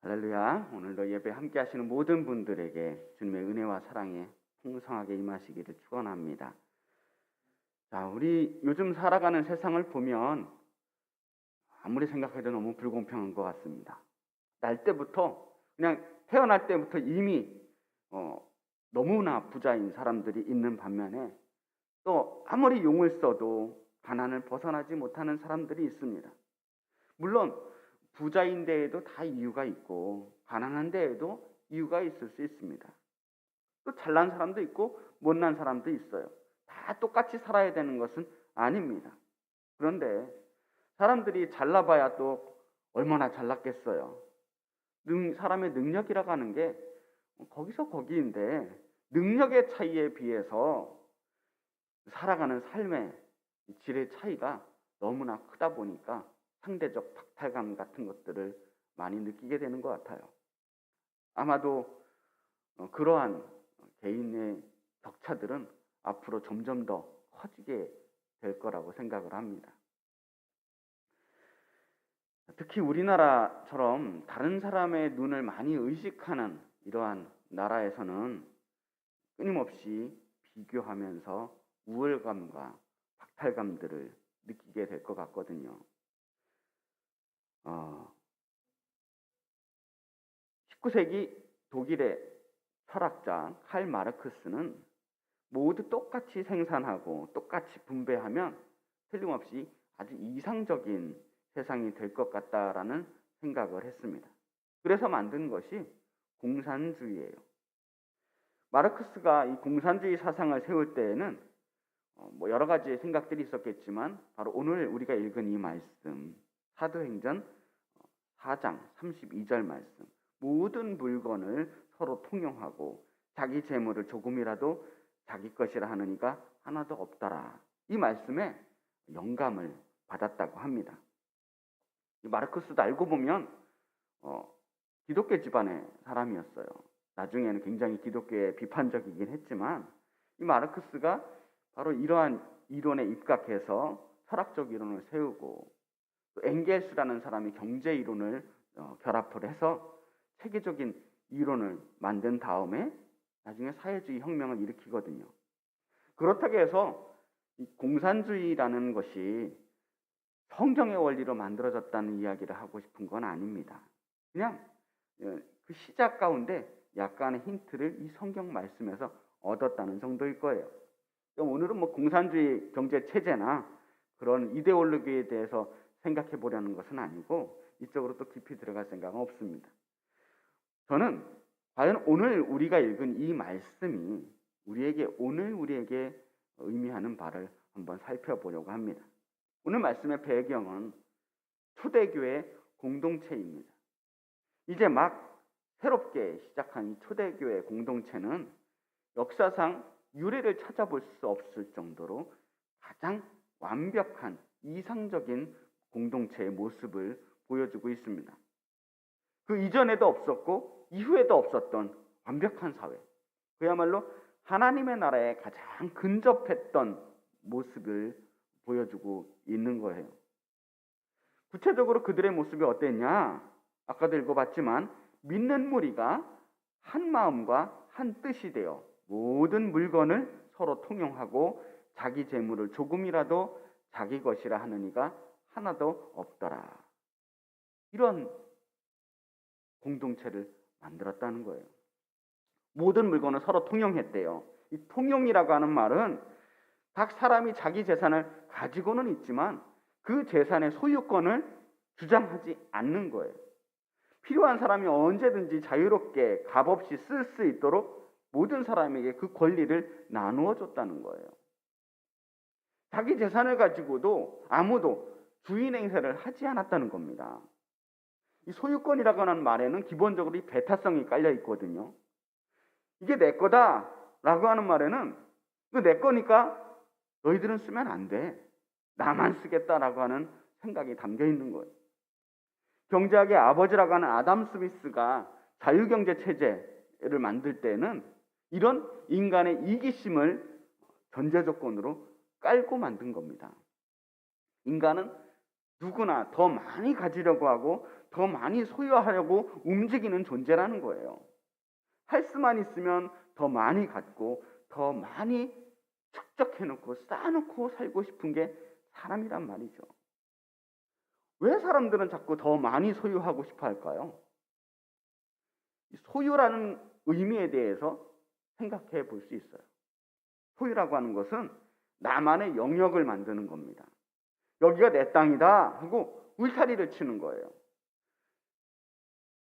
할렐루야. 오늘도 예배 함께 하시는 모든 분들에게 주님의 은혜와 사랑에 풍성하게 임하시기를 축원합니다. 자, 우리 요즘 살아가는 세상을 보면 아무리 생각해도 너무 불공평한 것 같습니다. 날 때부터 그냥 태어날 때부터 이미 너무나 부자인 사람들이 있는 반면에 또 아무리 용을 써도 가난을 벗어나지 못하는 사람들이 있습니다. 물론 부자인 데에도 다 이유가 있고 가난한 데에도 이유가 있을 수 있습니다. 또 잘난 사람도 있고 못난 사람도 있어요. 다 똑같이 살아야 되는 것은 아닙니다. 그런데 사람들이 잘나봐야 또 얼마나 잘났겠어요. 사람의 능력이라고 하는 게 거기서 거기인데 능력의 차이에 비해서 살아가는 삶의 질의 차이가 너무나 크다 보니까 상대적 박탈감 같은 것들을 많이 느끼게 되는 것 같아요. 아마도 그러한 개인의 격차들은 앞으로 점점 더 커지게 될 거라고 생각을 합니다. 특히 우리나라처럼 다른 사람의 눈을 많이 의식하는 이러한 나라에서는 끊임없이 비교하면서 우월감과 박탈감들을 느끼게 될 것 같거든요. 19세기 독일의 철학자 칼 마르크스는 모두 똑같이 생산하고 똑같이 분배하면 틀림없이 아주 이상적인 세상이 될 것 같다라는 생각을 했습니다. 그래서 만든 것이 공산주의예요. 마르크스가 이 공산주의 사상을 세울 때에는 여러 가지 생각들이 있었겠지만 바로 오늘 우리가 읽은 이 말씀 사도행전 4장 32절 말씀, 모든 물건을 서로 통용하고 자기 재물을 조금이라도 자기 것이라 하는 이가 하나도 없더라. 이 말씀에 영감을 받았다고 합니다. 이 마르크스도 알고 보면 기독교 집안의 사람이었어요. 나중에는 굉장히 기독교에 비판적이긴 했지만 이 마르크스가 바로 이러한 이론에 입각해서 철학적 이론을 세우고 또 엥겔스라는 사람이 경제 이론을 결합을 해서 체계적인 이론을 만든 다음에 나중에 사회주의 혁명을 일으키거든요. 그렇다고 해서 이 공산주의라는 것이 성경의 원리로 만들어졌다는 이야기를 하고 싶은 건 아닙니다. 그냥 그 시작 가운데 약간의 힌트를 이 성경 말씀에서 얻었다는 정도일 거예요. 오늘은 공산주의 경제 체제나 그런 이데올로기에 대해서 생각해 보려는 것은 아니고 이쪽으로 또 깊이 들어갈 생각은 없습니다. 저는 과연 오늘 우리가 읽은 이 말씀이 우리에게 의미하는 바를 한번 살펴보려고 합니다. 오늘 말씀의 배경은 초대교회 공동체입니다. 이제 막 새롭게 시작한 이 초대교회 공동체는 역사상 유래를 찾아볼 수 없을 정도로 가장 완벽한 이상적인 공동체의 모습을 보여주고 있습니다. 그 이전에도 없었고 이후에도 없었던 완벽한 사회, 그야말로 하나님의 나라에 가장 근접했던 모습을 보여주고 있는 거예요. 구체적으로 그들의 모습이 어땠냐? 아까도 읽어봤지만 믿는 무리가 한 마음과 한 뜻이 되어 모든 물건을 서로 통용하고 자기 재물을 조금이라도 자기 것이라 하는 이가 하나도 없더라. 이런 공동체를 만들었다는 거예요. 모든 물건을 서로 통용했대요. 이 통용이라고 하는 말은 각 사람이 자기 재산을 가지고는 있지만 그 재산의 소유권을 주장하지 않는 거예요. 필요한 사람이 언제든지 자유롭게 값없이 쓸 수 있도록 모든 사람에게 그 권리를 나누어 줬다는 거예요. 자기 재산을 가지고도 아무도 주인 행세를 하지 않았다는 겁니다. 이 소유권이라고 하는 말에는 기본적으로 이 배타성이 깔려 있거든요. 이게 내 거다라고 하는 말에는 이거 내 거니까 너희들은 쓰면 안 돼. 나만 쓰겠다라고 하는 생각이 담겨 있는 거예요. 경제학의 아버지라고 하는 아담 스미스가 자유경제 체제를 만들 때는 이런 인간의 이기심을 전제 조건으로 깔고 만든 겁니다. 인간은 누구나 더 많이 가지려고 하고 더 많이 소유하려고 움직이는 존재라는 거예요. 할 수만 있으면 더 많이 갖고 더 많이 축적해놓고 쌓아놓고 살고 싶은 게 사람이란 말이죠. 왜 사람들은 자꾸 더 많이 소유하고 싶어 할까요? 소유라는 의미에 대해서 생각해 볼 수 있어요. 소유라고 하는 것은 나만의 영역을 만드는 겁니다. 여기가 내 땅이다 하고 울타리를 치는 거예요.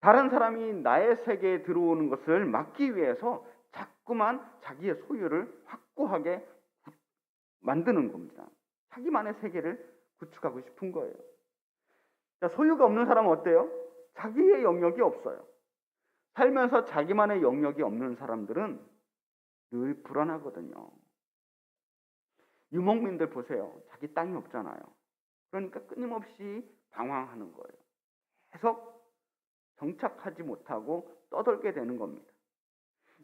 다른 사람이 나의 세계에 들어오는 것을 막기 위해서 자꾸만 자기의 소유를 확고하게 만드는 겁니다. 자기만의 세계를 구축하고 싶은 거예요. 자, 소유가 없는 사람은 어때요? 자기의 영역이 없어요. 살면서 자기만의 영역이 없는 사람들은 늘 불안하거든요. 유목민들 보세요. 자기 땅이 없잖아요. 그러니까 끊임없이 방황하는 거예요. 계속 정착하지 못하고 떠돌게 되는 겁니다.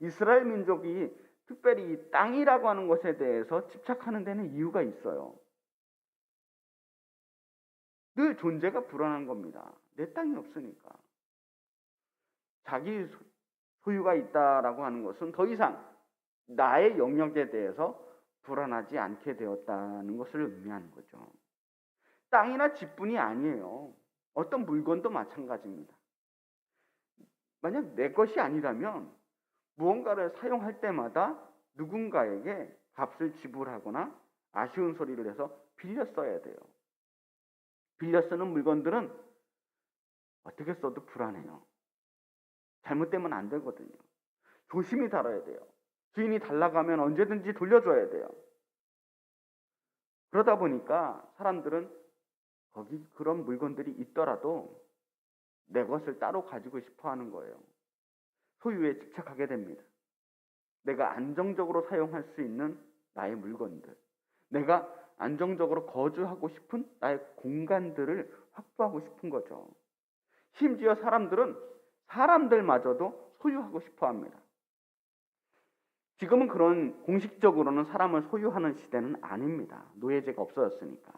이스라엘 민족이 특별히 이 땅이라고 하는 것에 대해서 집착하는 데는 이유가 있어요. 늘 존재가 불안한 겁니다. 내 땅이 없으니까. 자기 소유가 있다라고 하는 것은 더 이상 나의 영역에 대해서 불안하지 않게 되었다는 것을 의미하는 거죠. 땅이나 집뿐이 아니에요. 어떤 물건도 마찬가지입니다. 만약 내 것이 아니라면 무언가를 사용할 때마다 누군가에게 값을 지불하거나 아쉬운 소리를 해서 빌려 써야 돼요. 빌려 쓰는 물건들은 어떻게 써도 불안해요. 잘못되면 안 되거든요. 조심히 다뤄야 돼요. 주인이 달라가면 언제든지 돌려줘야 돼요. 그러다 보니까 사람들은 거기 그런 물건들이 있더라도 내 것을 따로 가지고 싶어 하는 거예요. 소유에 집착하게 됩니다. 내가 안정적으로 사용할 수 있는 나의 물건들, 내가 안정적으로 거주하고 싶은 나의 공간들을 확보하고 싶은 거죠. 심지어 사람들은 사람들마저도 소유하고 싶어 합니다. 지금은 그런 공식적으로는 사람을 소유하는 시대는 아닙니다. 노예제가 없어졌으니까.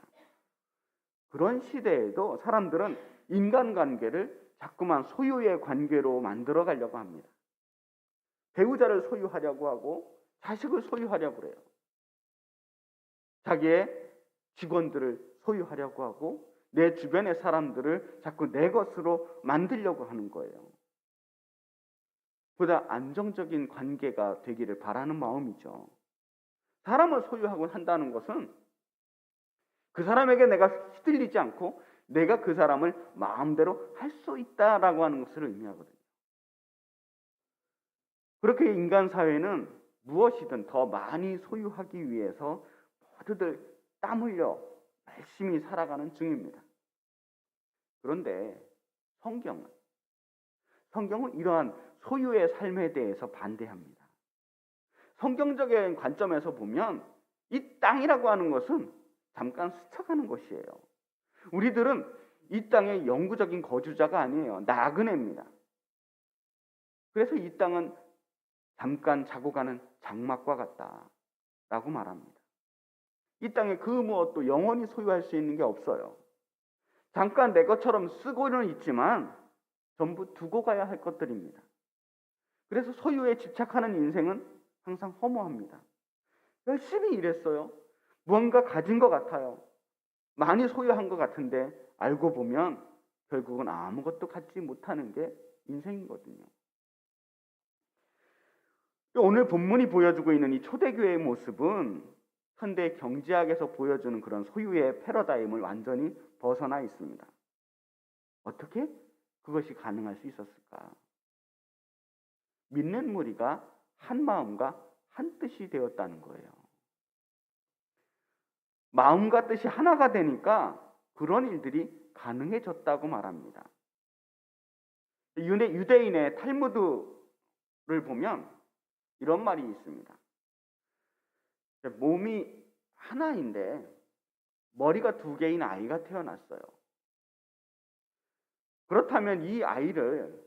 그런 시대에도 사람들은 인간관계를 자꾸만 소유의 관계로 만들어 가려고 합니다. 배우자를 소유하려고 하고 자식을 소유하려고 그래요. 자기의 직원들을 소유하려고 하고 내 주변의 사람들을 자꾸 내 것으로 만들려고 하는 거예요. 보다 안정적인 관계가 되기를 바라는 마음이죠. 사람을 소유하고 한다는 것은 그 사람에게 내가 휘둘리지 않고 내가 그 사람을 마음대로 할 수 있다라고 하는 것을 의미하거든요. 그렇게 인간 사회는 무엇이든 더 많이 소유하기 위해서 모두들 땀 흘려 열심히 살아가는 중입니다. 그런데 성경은 이러한 소유의 삶에 대해서 반대합니다. 성경적인 관점에서 보면 이 땅이라고 하는 것은 잠깐 스쳐가는 것이에요. 우리들은 이 땅의 영구적인 거주자가 아니에요. 나그네입니다. 그래서 이 땅은 잠깐 자고 가는 장막과 같다라고 말합니다. 이 땅에 그 무엇도 영원히 소유할 수 있는 게 없어요. 잠깐 내 것처럼 쓰고는 있지만 전부 두고 가야 할 것들입니다. 그래서 소유에 집착하는 인생은 항상 허무합니다. 열심히 일했어요. 무언가 가진 것 같아요. 많이 소유한 것 같은데 알고 보면 결국은 아무것도 갖지 못하는 게 인생이거든요. 오늘 본문이 보여주고 있는 이 초대교회의 모습은 현대 경제학에서 보여주는 그런 소유의 패러다임을 완전히 벗어나 있습니다. 어떻게 그것이 가능할 수 있었을까? 믿는 무리가 한 마음과 한 뜻이 되었다는 거예요. 마음과 뜻이 하나가 되니까 그런 일들이 가능해졌다고 말합니다. 유대인의 탈무드를 보면 이런 말이 있습니다. 몸이 하나인데 머리가 두 개인 아이가 태어났어요. 그렇다면 이 아이를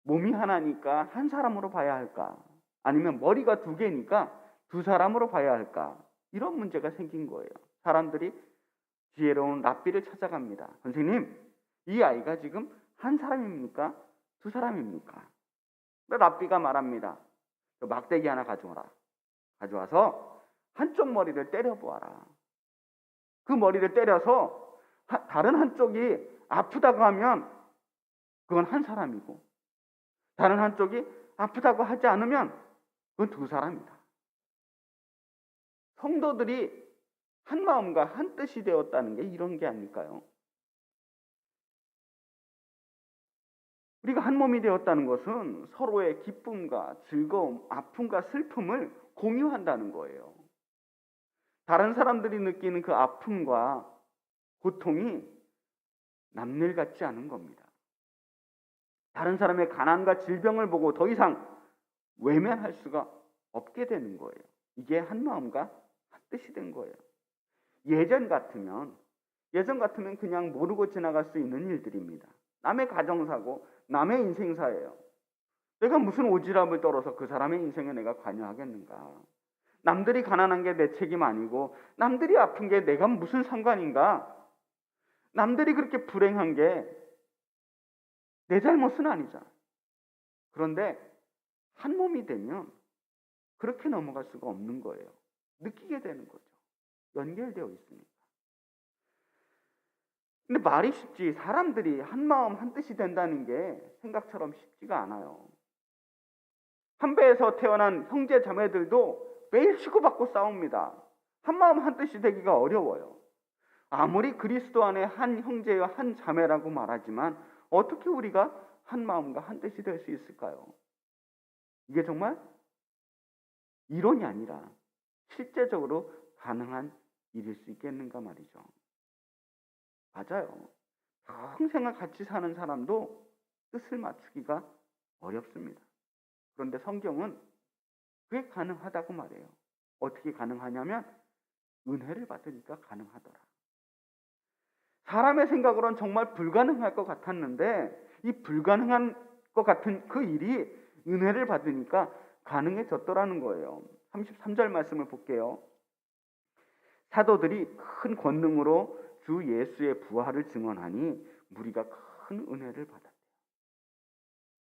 몸이 하나니까 한 사람으로 봐야 할까? 아니면 머리가 두 개니까 두 사람으로 봐야 할까? 이런 문제가 생긴 거예요. 사람들이 지혜로운 랍비를 찾아갑니다. 선생님, 이 아이가 지금 한 사람입니까? 두 사람입니까? 랍비가 말합니다. 막대기 하나 가져와라. 가져와서 한쪽 머리를 때려보아라. 그 머리를 때려서 다른 한쪽이 아프다고 하면 그건 한 사람이고, 다른 한쪽이 아프다고 하지 않으면 그건 두 사람이다. 성도들이 한 마음과 한 뜻이 되었다는 게 이런 게 아닐까요? 우리가 한 몸이 되었다는 것은 서로의 기쁨과 즐거움, 아픔과 슬픔을 공유한다는 거예요. 다른 사람들이 느끼는 그 아픔과 고통이 남일 같지 않은 겁니다. 다른 사람의 가난과 질병을 보고 더 이상 외면할 수가 없게 되는 거예요. 이게 한 마음과 한 뜻이 된 거예요. 예전 같으면 그냥 모르고 지나갈 수 있는 일들입니다. 남의 가정사고, 남의 인생사예요. 내가 무슨 오지랖을 떨어서 그 사람의 인생에 내가 관여하겠는가? 남들이 가난한 게 내 책임 아니고, 남들이 아픈 게 내가 무슨 상관인가? 남들이 그렇게 불행한 게 내 잘못은 아니잖아. 그런데 한 몸이 되면 그렇게 넘어갈 수가 없는 거예요. 느끼게 되는 거죠. 연결되어 있으니까. 근데 말이 쉽지, 사람들이 한 마음 한 뜻이 된다는 게 생각처럼 쉽지가 않아요. 한 배에서 태어난 형제 자매들도 매일 치고받고 싸웁니다. 한 마음 한 뜻이 되기가 어려워요. 아무리 그리스도 안에 한 형제와 한 자매라고 말하지만 어떻게 우리가 한 마음과 한 뜻이 될 수 있을까요? 이게 정말 이론이 아니라 실제적으로 가능한 일일 수 있겠는가 말이죠. 맞아요. 평생을 같이 사는 사람도 뜻을 맞추기가 어렵습니다. 그런데 성경은 그게 가능하다고 말해요. 어떻게 가능하냐면 은혜를 받으니까 가능하더라. 사람의 생각으로는 정말 불가능할 것 같았는데 이 불가능한 것 같은 그 일이 은혜를 받으니까 가능해졌더라는 거예요. 33절 말씀을 볼게요. 사도들이 큰 권능으로 주 예수의 부활을 증언하니 무리가 큰 은혜를 받았대요.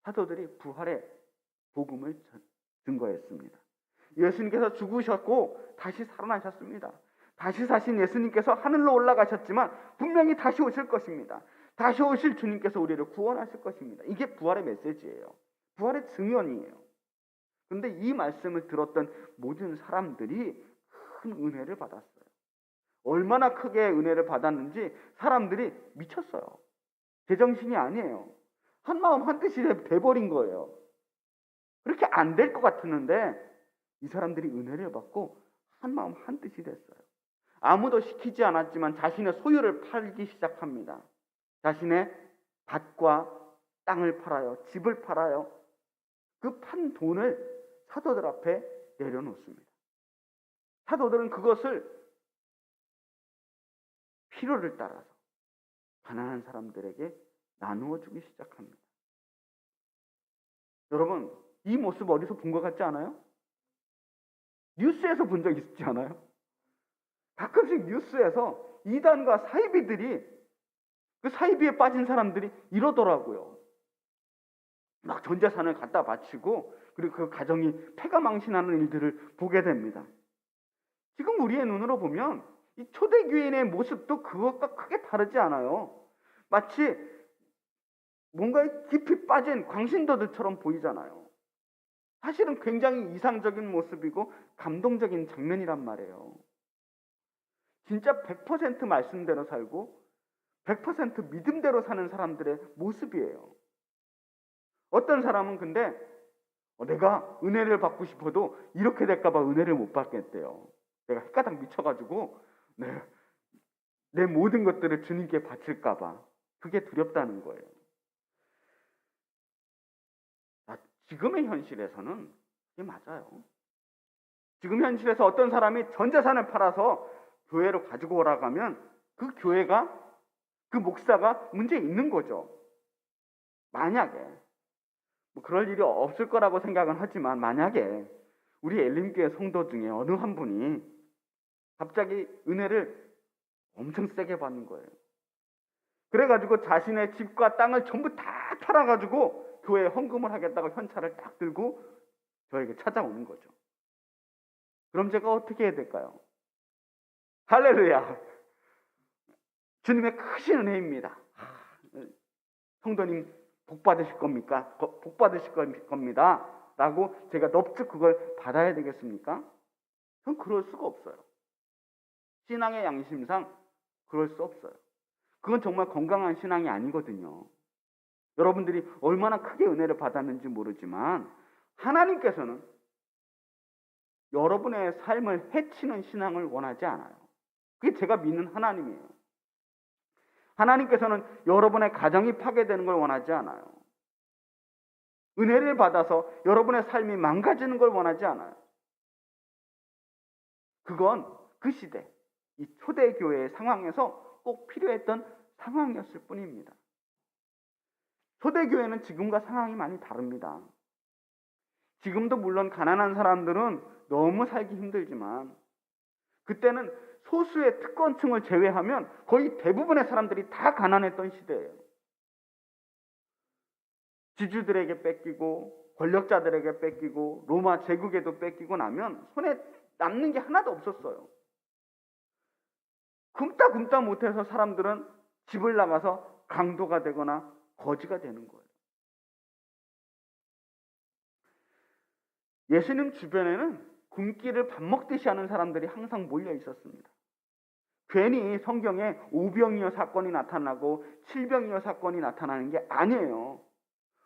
사도들이 부활의 복음을 증거했습니다. 예수님께서 죽으셨고 다시 살아나셨습니다. 다시 사신 예수님께서 하늘로 올라가셨지만 분명히 다시 오실 것입니다. 다시 오실 주님께서 우리를 구원하실 것입니다. 이게 부활의 메시지예요. 부활의 증언이에요. 그런데 이 말씀을 들었던 모든 사람들이 큰 은혜를 받았어요. 얼마나 크게 은혜를 받았는지 사람들이 미쳤어요. 제정신이 아니에요. 한 마음 한 뜻이 돼버린 거예요. 그렇게 안 될 것 같았는데 이 사람들이 은혜를 받고 한 마음 한 뜻이 됐어요. 아무도 시키지 않았지만 자신의 소유를 팔기 시작합니다. 자신의 밭과 땅을 팔아요. 집을 팔아요. 그 판 돈을 사도들 앞에 내려놓습니다. 사도들은 그것을 필요를 따라서 가난한 사람들에게 나누어 주기 시작합니다. 여러분, 이 모습 어디서 본 것 같지 않아요? 뉴스에서 본 적 있지 않아요? 가끔씩 뉴스에서 이단과 사이비들이 그 사이비에 빠진 사람들이 이러더라고요. 막 전 재산을 갖다 바치고 그리고 그 가정이 패가망신하는 일들을 보게 됩니다. 지금 우리의 눈으로 보면 이 초대교인의 모습도 그것과 크게 다르지 않아요. 마치 뭔가에 깊이 빠진 광신도들처럼 보이잖아요. 사실은 굉장히 이상적인 모습이고 감동적인 장면이란 말이에요. 진짜 100% 말씀대로 살고 100% 믿음대로 사는 사람들의 모습이에요. 어떤 사람은 근데 내가 은혜를 받고 싶어도 이렇게 될까봐 은혜를 못 받겠대요. 내가 헷가닥 미쳐가지고 내 모든 것들을 주님께 바칠까봐 그게 두렵다는 거예요. 지금의 현실에서는 그게 맞아요. 지금 현실에서 어떤 사람이 전 재산을 팔아서 교회로 가지고 오라고 하면 그 교회가, 그 목사가 문제 있는 거죠. 만약에 그럴 일이 없을 거라고 생각은 하지만 만약에 우리 엘림교회 성도 중에 어느 한 분이 갑자기 은혜를 엄청 세게 받는 거예요. 그래가지고 자신의 집과 땅을 전부 다 팔아가지고 교회에 헌금을 하겠다고 현찰을 딱 들고 저에게 찾아오는 거죠. 그럼 제가 어떻게 해야 될까요? 할렐루야! 주님의 크신 은혜입니다. 성도님 복 받으실 겁니까? 복 받으실 겁니다. 라고 제가 넙죽 그걸 받아야 되겠습니까? 전 그럴 수가 없어요. 신앙의 양심상 그럴 수 없어요. 그건 정말 건강한 신앙이 아니거든요. 여러분들이 얼마나 크게 은혜를 받았는지 모르지만 하나님께서는 여러분의 삶을 해치는 신앙을 원하지 않아요. 그게 제가 믿는 하나님이에요. 하나님께서는 여러분의 가정이 파괴되는 걸 원하지 않아요. 은혜를 받아서 여러분의 삶이 망가지는 걸 원하지 않아요. 그건 그 시대, 이 초대교회의 상황에서 꼭 필요했던 상황이었을 뿐입니다. 초대교회는 지금과 상황이 많이 다릅니다. 지금도 물론 가난한 사람들은 너무 살기 힘들지만 그때는 소수의 특권층을 제외하면 거의 대부분의 사람들이 다 가난했던 시대예요. 지주들에게 뺏기고 권력자들에게 뺏기고 로마 제국에도 뺏기고 나면 손에 남는 게 하나도 없었어요. 굶다 못해서 사람들은 집을 나가서 강도가 되거나 거지가 되는 거예요. 예수님 주변에는 굶기를 밥 먹듯이 하는 사람들이 항상 몰려 있었습니다. 괜히 성경에 오병이어 사건이 나타나고 칠병이어 사건이 나타나는 게 아니에요.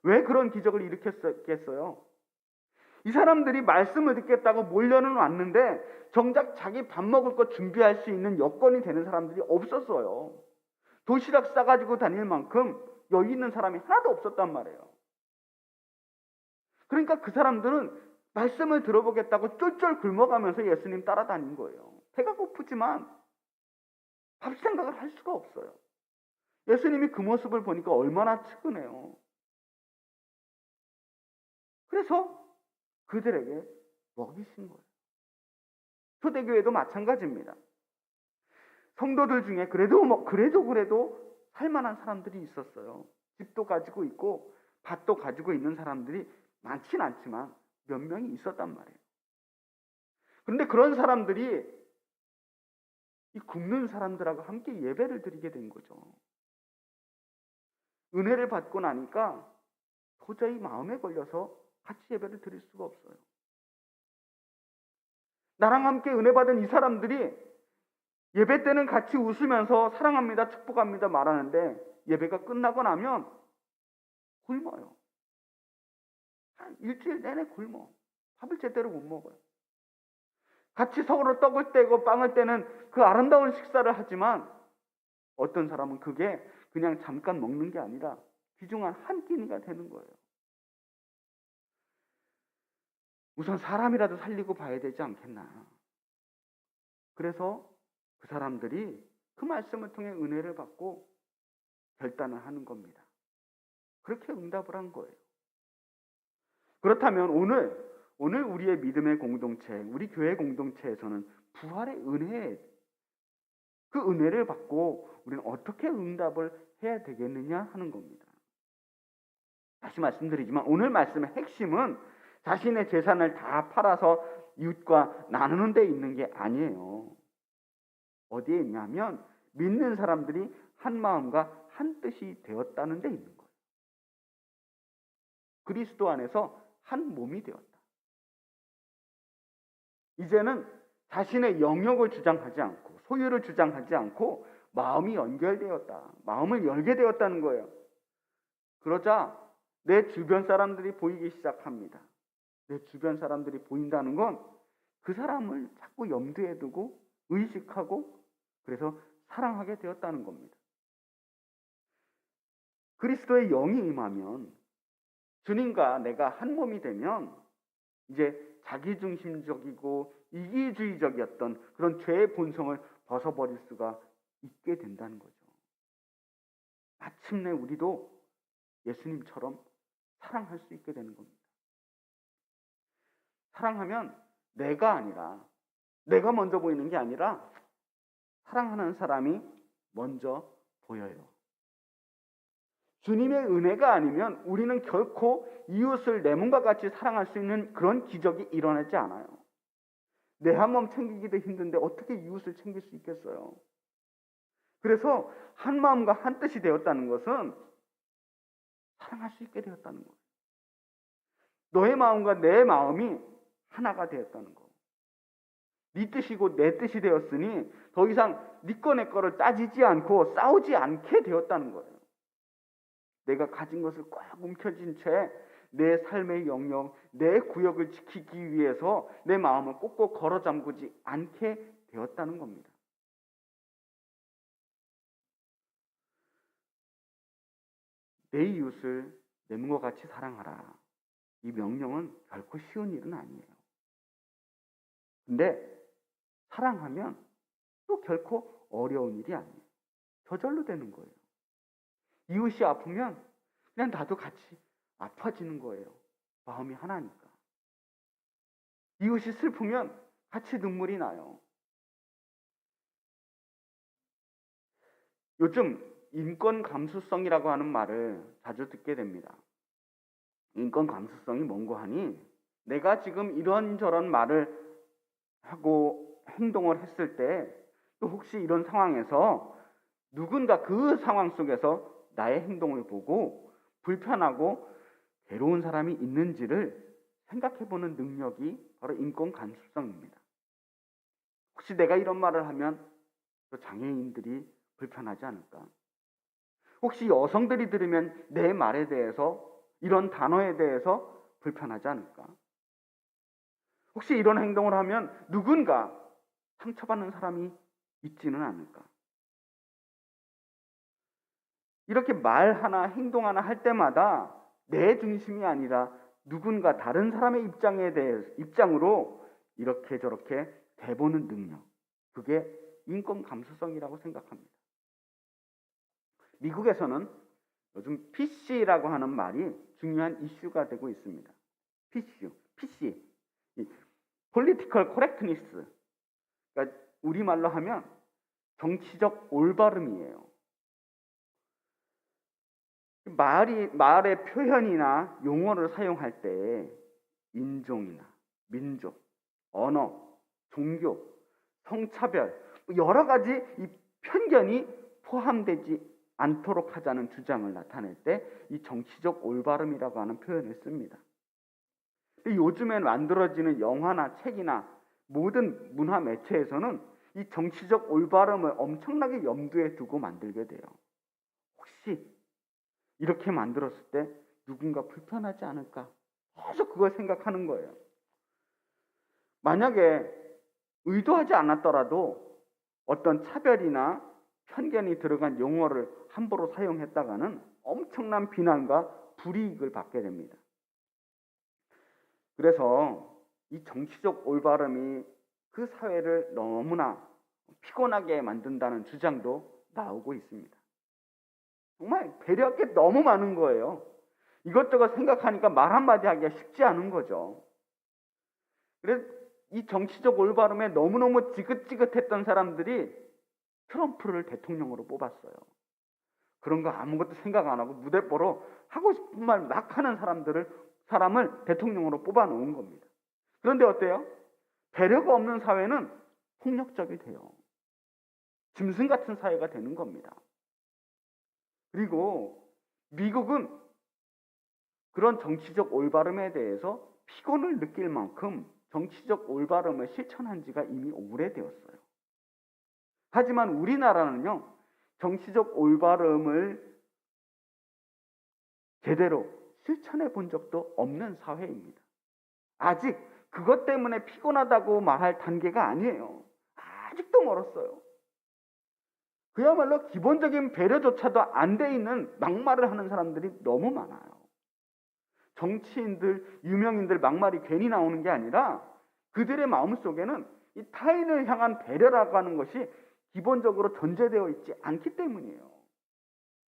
왜 그런 기적을 일으켰겠어요? 이 사람들이 말씀을 듣겠다고 몰려는 왔는데 정작 자기 밥 먹을 거 준비할 수 있는 여건이 되는 사람들이 없었어요. 도시락 싸가지고 다닐 만큼 여유 있는 사람이 하나도 없었단 말이에요. 그러니까 그 사람들은 말씀을 들어보겠다고 쫄쫄 굶어가면서 예수님 따라다닌 거예요. 배가 고프지만 밥 생각을 할 수가 없어요. 예수님이 그 모습을 보니까 얼마나 측은해요. 그래서 그들에게 먹이신 거예요. 초대교회도 마찬가지입니다. 성도들 중에 그래도 살만한 사람들이 있었어요. 집도 가지고 있고 밭도 가지고 있는 사람들이 많진 않지만 몇 명이 있었단 말이에요. 그런데 그런 사람들이 이 굶는 사람들하고 함께 예배를 드리게 된 거죠. 은혜를 받고 나니까 도저히 마음에 걸려서 같이 예배를 드릴 수가 없어요. 나랑 함께 은혜 받은 이 사람들이 예배 때는 같이 웃으면서 사랑합니다, 축복합니다 말하는데 예배가 끝나고 나면 굶어요. 한 일주일 내내 굶어. 밥을 제대로 못 먹어요. 같이 서로 떡을 떼고 빵을 떼는 그 아름다운 식사를 하지만 어떤 사람은 그게 그냥 잠깐 먹는 게 아니라 귀중한 한 끼니가 되는 거예요. 우선 사람이라도 살리고 봐야 되지 않겠나. 그래서 그 사람들이 그 말씀을 통해 은혜를 받고 결단을 하는 겁니다. 그렇게 응답을 한 거예요. 그렇다면 오늘 우리의 믿음의 공동체, 우리 교회 공동체에서는 부활의 은혜, 그 은혜를 받고 우리는 어떻게 응답을 해야 되겠느냐 하는 겁니다. 다시 말씀드리지만 오늘 말씀의 핵심은 자신의 재산을 다 팔아서 이웃과 나누는 데 있는 게 아니에요. 어디에 있냐면 믿는 사람들이 한 마음과 한 뜻이 되었다는 데 있는 거예요. 그리스도 안에서 한 몸이 되었다. 이제는 자신의 영역을 주장하지 않고 소유를 주장하지 않고 마음이 연결되었다. 마음을 열게 되었다는 거예요. 그러자 내 주변 사람들이 보이기 시작합니다. 내 주변 사람들이 보인다는 건 그 사람을 자꾸 염두에 두고 의식하고 그래서 사랑하게 되었다는 겁니다. 그리스도의 영이 임하면 주님과 내가 한 몸이 되면 이제 자기중심적이고 이기주의적이었던 그런 죄의 본성을 벗어버릴 수가 있게 된다는 거죠. 마침내 우리도 예수님처럼 사랑할 수 있게 되는 겁니다. 사랑하면 내가 먼저 보이는 게 아니라 사랑하는 사람이 먼저 보여요. 주님의 은혜가 아니면 우리는 결코 이웃을 내 몸과 같이 사랑할 수 있는 그런 기적이 일어나지 않아요. 내 한 몸 챙기기도 힘든데 어떻게 이웃을 챙길 수 있겠어요? 그래서 한 마음과 한 뜻이 되었다는 것은 사랑할 수 있게 되었다는 거예요. 너의 마음과 내 마음이 하나가 되었다는 거. 네 뜻이고 내 뜻이 되었으니 더 이상 네 거 내 거를 따지지 않고 싸우지 않게 되었다는 거예요. 내가 가진 것을 꽉 움켜쥔 채 내 삶의 영역, 내 구역을 지키기 위해서 내 마음을 꼭꼭 걸어 잠그지 않게 되었다는 겁니다. 내 이웃을 내 몸과 같이 사랑하라. 이 명령은 결코 쉬운 일은 아니에요. 근데 사랑하면 또 결코 어려운 일이 아니에요. 저절로 되는 거예요. 이웃이 아프면 그냥 나도 같이 아파지는 거예요. 마음이 하나니까. 이웃이 슬프면 같이 눈물이 나요. 요즘 인권 감수성이라고 하는 말을 자주 듣게 됩니다. 인권 감수성이 뭔고 하니 내가 지금 이런저런 말을 하고 행동을 했을 때 또 혹시 이런 상황에서 누군가 그 상황 속에서 나의 행동을 보고 불편하고 괴로운 사람이 있는지를 생각해보는 능력이 바로 인권 감수성입니다. 혹시 내가 이런 말을 하면 또 장애인들이 불편하지 않을까? 혹시 여성들이 들으면 내 말에 대해서 이런 단어에 대해서 불편하지 않을까? 혹시 이런 행동을 하면 누군가 상처받는 사람이 있지는 않을까? 이렇게 말 하나 행동 하나 할 때마다 내 중심이 아니라 누군가 다른 사람의 입장으로 이렇게 저렇게 대보는 능력, 그게 인권 감수성이라고 생각합니다. 미국에서는 요즘 PC라고 하는 말이 중요한 이슈가 되고 있습니다. PC, Political Correctness. 그러니까 우리말로 하면 정치적 올바름이에요. 말의 표현이나 용어를 사용할 때 인종이나 민족, 언어, 종교, 성차별 여러 가지 이 편견이 포함되지 않도록 하자는 주장을 나타낼 때 이 정치적 올바름이라고 하는 표현을 씁니다. 요즘에 만들어지는 영화나 책이나 모든 문화 매체에서는 이 정치적 올바름을 엄청나게 염두에 두고 만들게 돼요. 혹시 이렇게 만들었을 때 누군가 불편하지 않을까? 계속 그걸 생각하는 거예요. 만약에 의도하지 않았더라도 어떤 차별이나 편견이 들어간 용어를 함부로 사용했다가는 엄청난 비난과 불이익을 받게 됩니다. 그래서 이 정치적 올바름이 그 사회를 너무나 피곤하게 만든다는 주장도 나오고 있습니다. 정말 배려할 게 너무 많은 거예요. 이것저것 생각하니까 말 한마디 하기가 쉽지 않은 거죠. 그래서 이 정치적 올바름에 너무너무 지긋지긋했던 사람들이 트럼프를 대통령으로 뽑았어요. 그런 거 아무것도 생각 안 하고 무대뽀로 하고 싶은 말 막 하는 사람을 대통령으로 뽑아 놓은 겁니다. 그런데 어때요? 배려가 없는 사회는 폭력적이 돼요. 짐승 같은 사회가 되는 겁니다. 그리고 미국은 그런 정치적 올바름에 대해서 피곤을 느낄 만큼 정치적 올바름을 실천한 지가 이미 오래되었어요. 하지만 우리나라는요, 정치적 올바름을 제대로 실천해 본 적도 없는 사회입니다. 아직 그것 때문에 피곤하다고 말할 단계가 아니에요. 아직도 멀었어요. 그야말로 기본적인 배려조차도 안 돼 있는 막말을 하는 사람들이 너무 많아요. 정치인들, 유명인들 막말이 괜히 나오는 게 아니라 그들의 마음속에는 이 타인을 향한 배려라고 하는 것이 기본적으로 전제되어 있지 않기 때문이에요.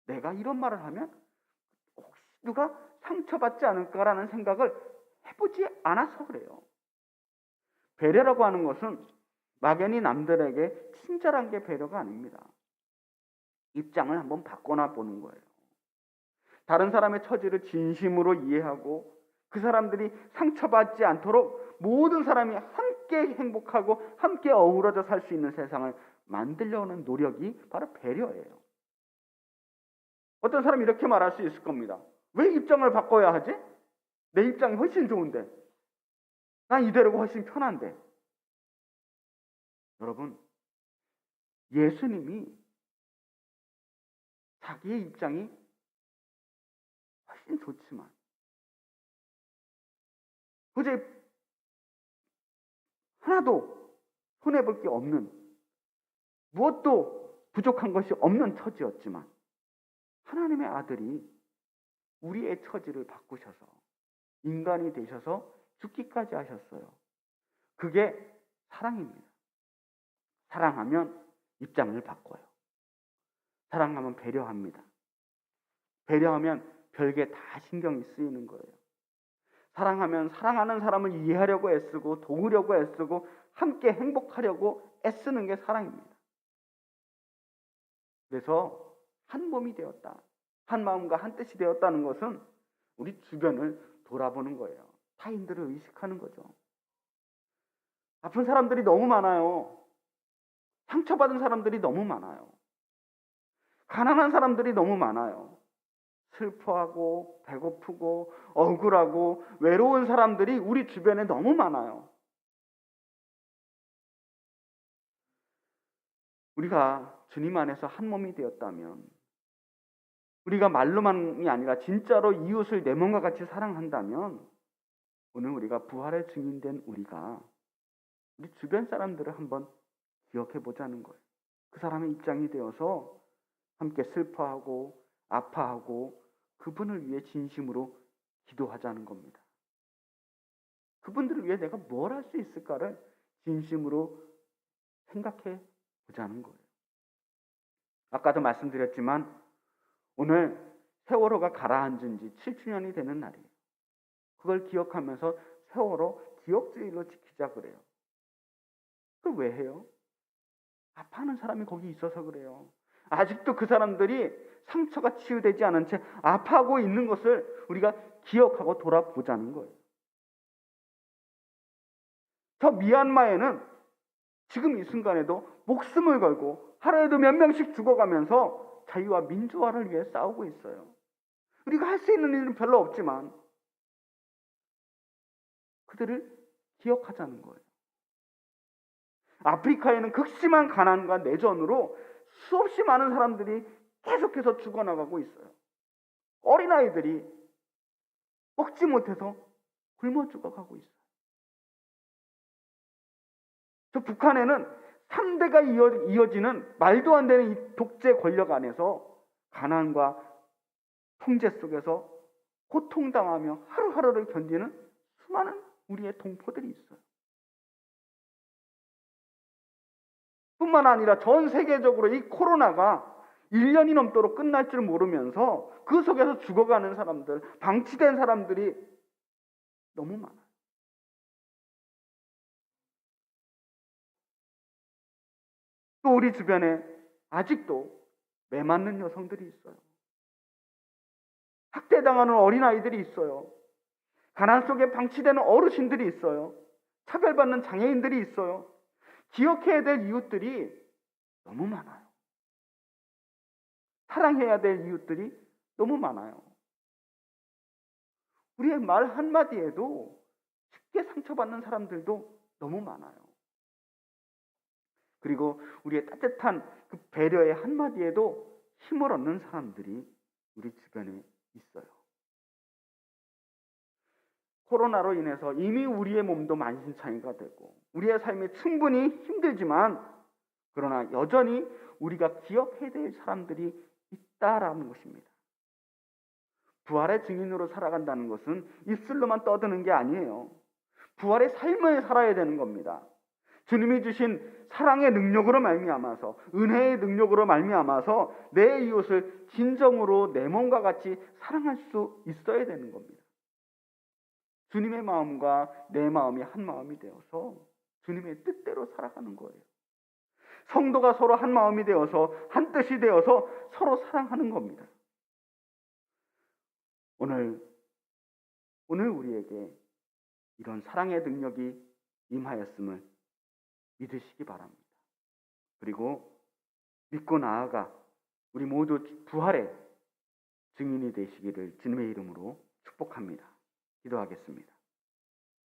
내가 이런 말을 하면 혹시 누가 상처받지 않을까라는 생각을 해보지 않아서 그래요. 배려라고 하는 것은 막연히 남들에게 친절한 게 배려가 아닙니다. 입장을 한번 바꿔나 보는 거예요. 다른 사람의 처지를 진심으로 이해하고 그 사람들이 상처받지 않도록 모든 사람이 함께 행복하고 함께 어우러져 살 수 있는 세상을 만들려는 노력이 바로 배려예요. 어떤 사람이 이렇게 말할 수 있을 겁니다. 왜 입장을 바꿔야 하지? 내 입장이 훨씬 좋은데. 난 이대로가 훨씬 편한데. 여러분, 예수님이 자기의 입장이 훨씬 좋지만 도저히 하나도 손해볼 게 없는, 무엇도 부족한 것이 없는 처지였지만 하나님의 아들이 우리의 처지를 바꾸셔서 인간이 되셔서 죽기까지 하셨어요. 그게 사랑입니다. 사랑하면 입장을 바꿔요. 사랑하면 배려합니다. 배려하면 별게 다 신경이 쓰이는 거예요. 사랑하면 사랑하는 사람을 이해하려고 애쓰고 도우려고 애쓰고 함께 행복하려고 애쓰는 게 사랑입니다. 그래서 한 몸이 되었다. 한 마음과 한 뜻이 되었다는 것은 우리 주변을 돌아보는 거예요. 타인들을 의식하는 거죠. 아픈 사람들이 너무 많아요. 상처받은 사람들이 너무 많아요. 가난한 사람들이 너무 많아요. 슬퍼하고 배고프고 억울하고 외로운 사람들이 우리 주변에 너무 많아요. 우리가 주님 안에서 한 몸이 되었다면, 우리가 말로만이 아니라 진짜로 이웃을 내 몸과 같이 사랑한다면, 오늘 우리가 부활의 증인된 우리가 우리 주변 사람들을 한번 기억해 보자는 거예요. 그 사람의 입장이 되어서 함께 슬퍼하고 아파하고 그분을 위해 진심으로 기도하자는 겁니다. 그분들을 위해 내가 뭘 할 수 있을까를 진심으로 생각해 보자는 거예요. 아까도 말씀드렸지만 오늘 세월호가 가라앉은 지 7주년이 되는 날이에요. 그걸 기억하면서 세월호 기억주일로 지키자 그래요. 그걸 왜 해요? 아파하는 사람이 거기 있어서 그래요. 아직도 그 사람들이 상처가 치유되지 않은 채 아파하고 있는 것을 우리가 기억하고 돌아보자는 거예요. 저 미얀마에는 지금 이 순간에도 목숨을 걸고 하루에도 몇 명씩 죽어가면서 자유와 민주화를 위해 싸우고 있어요. 우리가 할 수 있는 일은 별로 없지만 그들을 기억하자는 거예요. 아프리카에는 극심한 가난과 내전으로 수없이 많은 사람들이 계속해서 죽어나가고 있어요. 어린아이들이 먹지 못해서 굶어 죽어가고 있어요. 저 북한에는 3대가 이어지는 말도 안 되는 이 독재 권력 안에서 가난과 풍제 속에서 고통당하며 하루하루를 견디는 수많은 우리의 동포들이 있어요. 뿐만 아니라 전 세계적으로 이 코로나가 1년이 넘도록 끝날 줄 모르면서 그 속에서 죽어가는 사람들, 방치된 사람들이 너무 많아요. 또 우리 주변에 아직도 매 맞는 여성들이 있어요. 학대당하는 어린아이들이 있어요. 가난 속에 방치되는 어르신들이 있어요. 차별받는 장애인들이 있어요. 기억해야 될 이웃들이 너무 많아요. 사랑해야 될 이웃들이 너무 많아요. 우리의 말 한마디에도 쉽게 상처받는 사람들도 너무 많아요. 그리고 우리의 따뜻한 그 배려의 한마디에도 힘을 얻는 사람들이 우리 주변에 있어요. 코로나로 인해서 이미 우리의 몸도 만신창이가 되고 우리의 삶이 충분히 힘들지만 그러나 여전히 우리가 기억해야 될 사람들이 있다라는 것입니다. 부활의 증인으로 살아간다는 것은 입술로만 떠드는 게 아니에요. 부활의 삶을 살아야 되는 겁니다. 주님이 주신 사랑의 능력으로 말미암아서, 은혜의 능력으로 말미암아서 내 이웃을 진정으로 내 몸과 같이 사랑할 수 있어야 되는 겁니다. 주님의 마음과 내 마음이 한 마음이 되어서 주님의 뜻대로 살아가는 거예요. 성도가 서로 한 마음이 되어서 한 뜻이 되어서 서로 사랑하는 겁니다. 오늘 우리에게 이런 사랑의 능력이 임하였음을 믿으시기 바랍니다. 그리고 믿고 나아가 우리 모두 부활의 증인이 되시기를 주님의 이름으로 축복합니다. 기도하겠습니다.